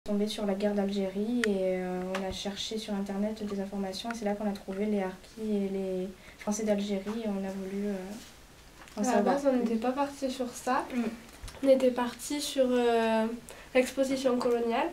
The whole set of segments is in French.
tombé sur la guerre d'Algérie et on a cherché sur internet des informations et c'est là qu'on a trouvé les harkis et les Français d'Algérie et on a voulu en À la savoir base, on plus. n'était pas parti sur ça. On était parti sur l'exposition coloniale.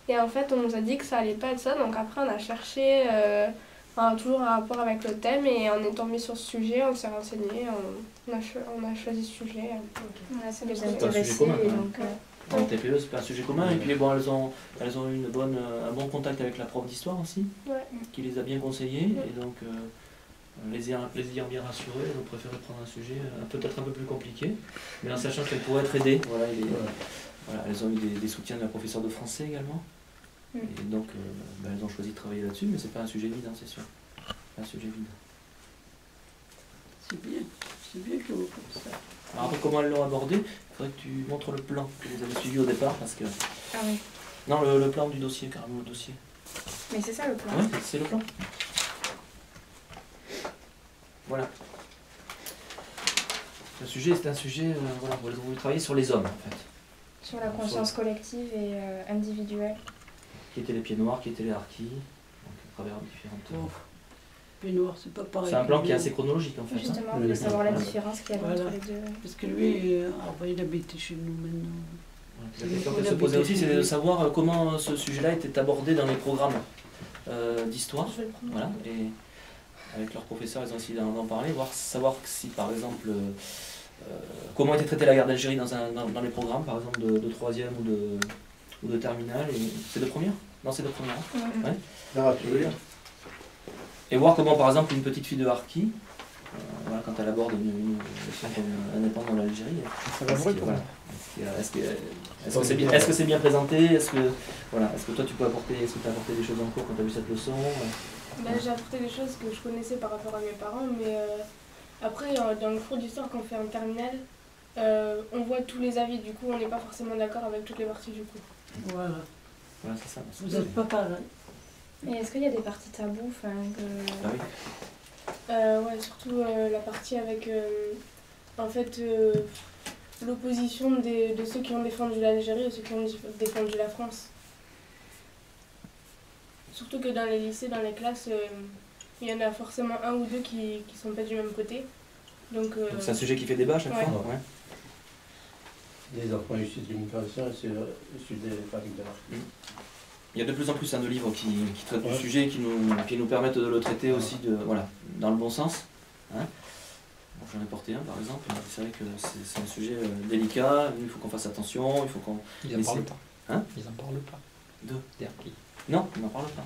Et en fait, on nous a dit que ça allait pas être ça. Donc après, on a cherché toujours un rapport avec le thème. Et on est tombé sur ce sujet, on s'est renseigné, on a choisi ce sujet. Voilà, ça nous a C'est un sujet intéressé. commun, Et hein. donc, En TPE, c'est pas un sujet commun. Et puis bon, elles ont eu un bon contact avec la prof d'histoire aussi, Ouais. qui les a bien conseillées. Et donc, les ayant bien rassurées, elles ont préféré prendre un sujet peut-être un peu plus compliqué, mais en sachant qu'elles pourraient être aidées. Voilà, elles ont eu des soutiens de la professeure de français également. Et donc, elles ont choisi de travailler là-dessus, mais c'est pas un sujet évident, c'est sûr. Pas un sujet évident. C'est bien que vous faites ça. Alors après, comment elles l'ont abordé, il faudrait que tu montres le plan que vous avez suivi au départ, parce que... Ah oui. Non, le plan du dossier, carrément le dossier. Mais c'est ça le plan. Oui, c'est le plan. Voilà. C'est un sujet, voilà, vous travaillez sur les hommes, en fait. Sur la conscience collective et individuelle. Qui étaient les pieds noirs, qui étaient les harkis, donc à travers différentes... Pied noir, c'est pas pareil. C'est un plan qui est assez chronologique, en fait. Justement, on veut savoir la différence qu'il y a entre les deux. Parce que lui, il habite chez nous maintenant. La question qu'elle se posait aussi, c'est de savoir comment ce sujet-là était abordé dans les programmes d'histoire. Voilà, et avec leurs professeurs, ils ont essayé d'en parler, savoir si, par exemple, comment était traitée la guerre d'Algérie dans les programmes, par exemple, de troisième ou de terminale. C'est de première? Non, c'est de première. Ouais. Et voir comment, par exemple, une petite fille de harki, voilà, quand elle aborde une question comme indépendante dans l'Algérie, est-ce que c'est bien présenté? Est-ce que toi tu peux apporter, est-ce que tu as apporté des choses en cours quand tu as vu cette leçon? J'ai apporté des choses que je connaissais par rapport à mes parents, mais après, dans le cours d'histoire qu'on fait en terminale, on voit tous les avis, du coup on n'est pas forcément d'accord avec toutes les parties du coup. Voilà. Voilà, c'est ça. Vous n'êtes pas pareil. Et est-ce qu'il y a des parties tabous Ah oui. Ouais, surtout la partie avec en fait l'opposition de ceux qui ont défendu l'Algérie et ceux qui ont défendu la France. Surtout que dans les lycées, dans les classes, il y en a forcément un ou deux qui sont pas du même côté. Donc c'est un sujet qui fait débat à chaque fois. Ouais. Les enfants issus de l'immigration et issus des familles de l'Arc. Il y a de plus en plus de livres qui traitent du sujet, qui nous permettent de le traiter aussi dans le bon sens. Hein. Bon, j'en ai porté un par exemple, c'est vrai que c'est un sujet délicat, il faut qu'on fasse attention, il faut qu'on... Ils n'en parlent pas. Hein? Ils n'en parlent pas. Des harkis. Non, ils n'en parlent pas.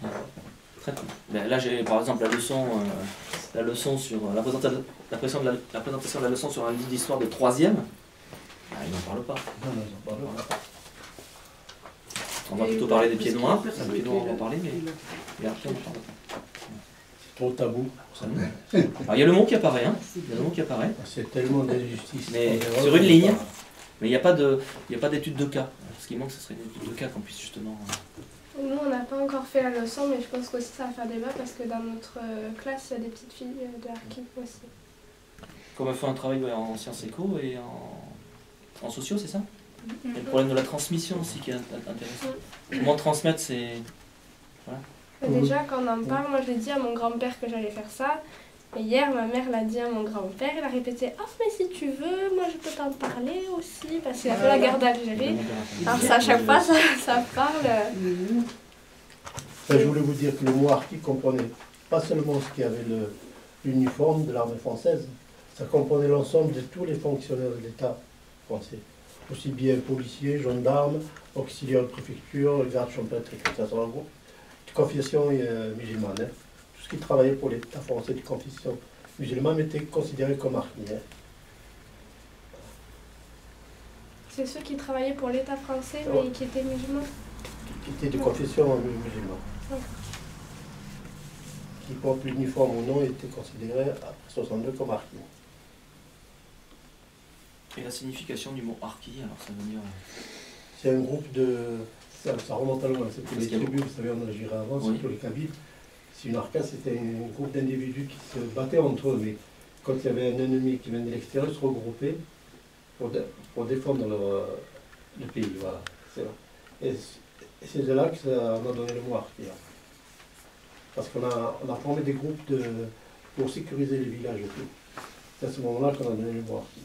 Ben, là j'ai par exemple la leçon sur la présentation de la leçon sur un livre d'histoire de 3e. Ah, ils n'en parlent pas. Non, ils n'en parlent pas. On va plutôt parler des pieds noirs, les pieds noirs on va en parler, mais les harkis on n'en parle pas. C'est trop tabou. Alors il y a le mot qui apparaît, hein. Il y a le mot qui apparaît. C'est tellement d'injustice. Mais sur une ligne, mais il n'y a pas d'étude de cas. Ce qui manque, ce serait une étude de cas qu'on puisse justement... Nous, on n'a pas encore fait la leçon, mais je pense qu'aussi ça va faire débat parce que dans notre classe, il y a des petites filles de harki aussi. Comme on fait un travail en sciences éco et en sociaux, c'est ça? Il y a le problème de la transmission aussi qui est intéressant. Comment transmettre, c'est... Voilà. Déjà, quand on en parle, moi je l'ai dit à mon grand-père que j'allais faire ça. Et hier, ma mère l'a dit à mon grand-père, il a répété « Ah, mais si tu veux, moi je peux t'en parler aussi, parce qu'il a fait la guerre d'Algérie. » Alors ça, à chaque fois, ça parle. Je voulais vous dire que le mot harki comprenait pas seulement ce qu'il y avait l'uniforme de l'armée française, ça comprenait l'ensemble de tous les fonctionnaires de l'État français. Aussi bien policiers, gendarmes, auxiliaires de préfecture, gardes champêtres, etc. En gros, de confession musulmane. Hein. Tout ce qui travaillait pour l'État français de confession musulmane était considéré comme harki. Hein. C'est ceux qui travaillaient pour l'État français, mais qui étaient musulmans. Qui étaient de confession musulmane. Ouais. Qui portent l'uniforme ou non étaient considérés après 62 comme harki. Et la signification du mot harki, alors ça veut dire... C'est un groupe de... Ça remonte à loin, c'était les tribus, vous savez, en Algérie avant, surtout les Kabyles. C'est une arca, c'était un groupe d'individus qui se battaient entre eux, mais quand il y avait un ennemi qui venait de l'extérieur, ils se regroupaient pour défendre le pays, voilà. Et Et c'est de là que ça m'a donné le mot harki. Parce qu'on a formé des groupes pour sécuriser les villages et tout. C'est à ce moment-là qu'on a donné le mot harki.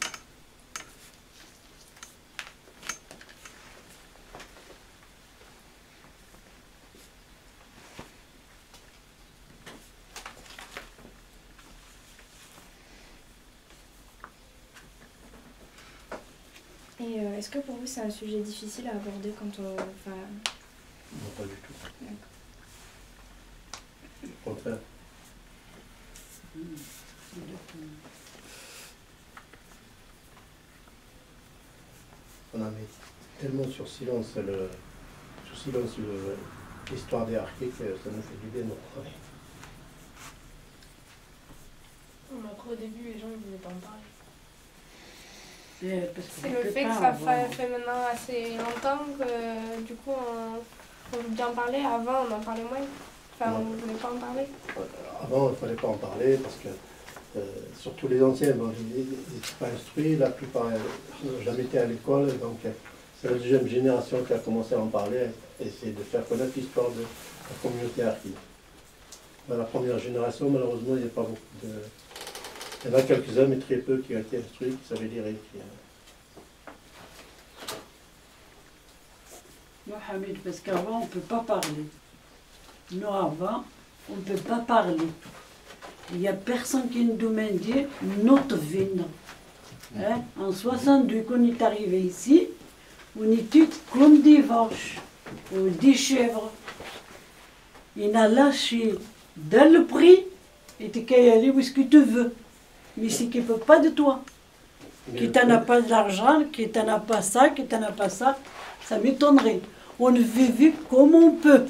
Et est-ce que pour vous c'est un sujet difficile à aborder quand on... Enfin... Non, pas du tout. D'accord. Au contraire. On a mis tellement sur silence l'histoire des harkis que ça nous fait du bien de travailler. Après, au début, les gens ne voulaient pas en parler. C'est C'est le fait que ça fait maintenant assez longtemps que du coup on veut bien parler. Avant on en parlait moins. Enfin on ne voulait pas en parler. Avant il ne fallait pas en parler parce que surtout les anciens, bon, ils n'étaient pas instruits, la plupart n'ont jamais été à l'école, donc c'est la deuxième génération qui a commencé à en parler, et essayer de faire connaître l'histoire de la communauté harki. Dans la première génération, malheureusement, il n'y a pas beaucoup de... Il y en a quelques-uns, mais très peu, qui ont été instruits, qui savaient lire et écrire. Non, Hamid, parce qu'avant, on ne peut pas parler. Nous, avant, on ne peut pas parler. Il n'y a personne qui nous demande notre vie. Hein? En 62, quand on est arrivé ici, on était comme des vaches ou des chèvres. Il a lâché dans le prix et tu peux y aller où est-ce que tu veux. Mais c'est qu'il ne peut pas de toi. Qui t'en a pas de l'argent, qui t'en a pas ça, qui t'en a pas ça, ça m'étonnerait. On vit comme on peut.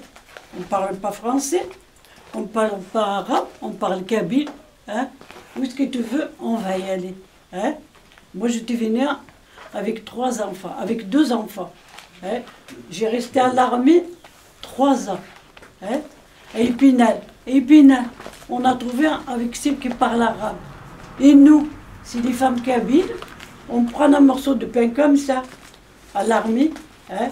On ne parle pas français, on ne parle pas arabe, on parle kabyle. Hein? Où est-ce que tu veux, on va y aller. Hein? Moi, j'étais venue avec 3 enfants, avec 2 enfants. Hein? J'ai resté à l'armée 3 ans. Hein? Et Épinal, on a trouvé avec ceux qui parlent arabe. Et nous, c'est des femmes kabyles, on prend un morceau de pain comme ça, à l'armée, hein,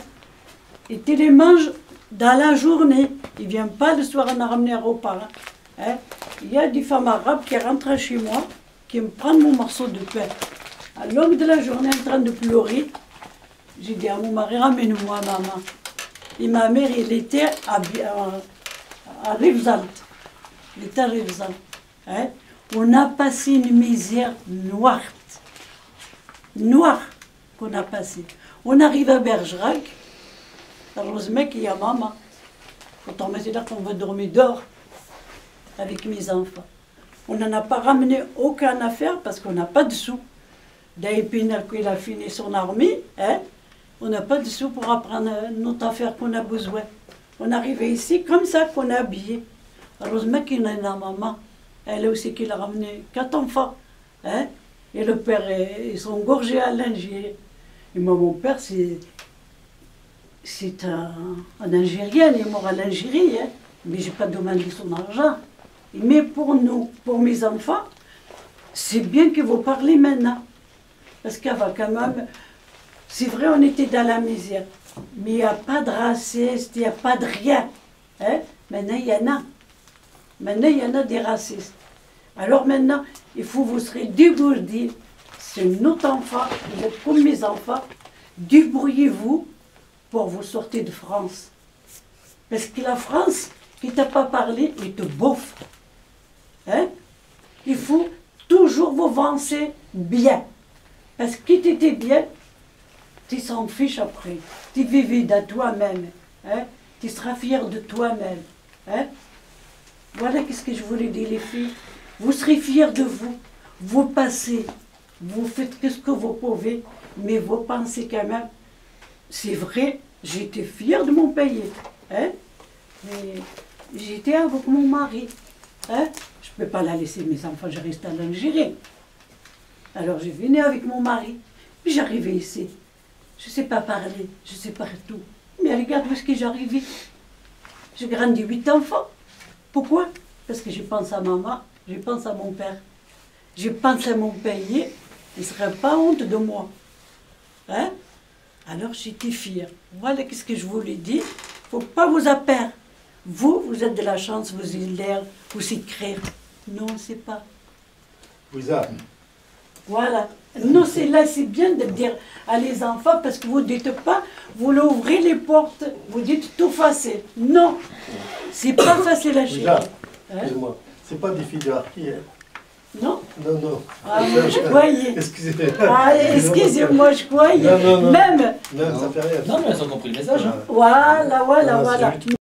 et tu les manges dans la journée. Ils ne viennent pas le soir en ramener un repas. Hein. Il y a des femmes arabes qui rentrent chez moi, qui me prennent mon morceau de pain. À l'aube de la journée, en train de pleurer, j'ai dit à mon mari, ramène-moi maman. Et ma mère, elle était à Rivesaltes. Elle était à Rivesaltes. Hein. On a passé une misère noire qu'on a passé. On arrive à Bergerac, heureusement qu'il y a maman. Pourtant, c'est là qu'on va dormir dehors avec mes enfants. On n'en a pas ramené aucune affaire parce qu'on n'a pas de sous. D'Épinal, qu'il a fini son armée, hein, on n'a pas de sous pour apprendre notre affaire qu'on a besoin. On est arrivé ici comme ça qu'on est habillé. Heureusement qu'il y a une maman. Elle aussi qui a ramené 4 enfants. Hein? Et le père, ils sont gorgés à l'Algérie. Et moi, mon père, c'est un Algérien, il est mort à l'Algérie. Hein? Mais je n'ai pas demandé son argent. Mais pour nous, pour mes enfants, c'est bien que vous parlez maintenant. Parce qu'avant, quand même, c'est vrai, on était dans la misère. Mais il n'y a pas de racistes, il n'y a pas de rien. Hein? Maintenant, il y en a. Maintenant, il y en a des racistes. Alors maintenant, il faut vous serez dégourdis. C'est notre enfant, vous êtes comme mes enfants. Débrouillez-vous pour vous sortir de France. Parce que la France, qui t'a pas parlé, il te bouffe. Hein? Il faut toujours vous avancer bien. Parce que tu étais bien, tu s'en fiches après. Tu vivais de toi-même. Hein? Tu seras fier de toi-même. Hein? Voilà ce que je voulais dire, les filles. Vous serez fiers de vous. Vous passez. Vous faites ce que vous pouvez. Mais vous pensez quand même. C'est vrai, j'étais fière de mon pays. Hein? Mais j'étais avec mon mari. Hein? Je ne peux pas la laisser, mes enfants, je reste à l'Algérie. Alors je venais avec mon mari. Puis j'arrivais ici. Je ne sais pas parler, je sais partout. Mais regarde où est-ce que j'arrivais. J'ai grandi 8 enfants. Pourquoi? Parce que je pense à maman, je pense à mon père. Je pense à mon pays, il ne serait pas honte de moi. Hein? Alors j'étais fière. Voilà ce que je voulais dire. faut pas vous appeler. Vous êtes de la chance, vous avez l'air, vous écrire. Non, c'est pas. Vous avez. Voilà. Non, c'est là, c'est bien de dire à les enfants, parce que vous ne dites pas, vous l'ouvrez les portes, vous dites tout facile. Non, c'est pas facile à gérer. Hein? Excusez-moi, c'est pas des filles de harki, hein? Non? Non, non. Ah, moi, je croyais. Excusez-moi. Ah, excusez-moi, je croyais. Non, non, non. Même. Non, ça fait rien. Non, mais elles ont compris le message. Hein. Voilà, voilà, Ah, voilà. c'est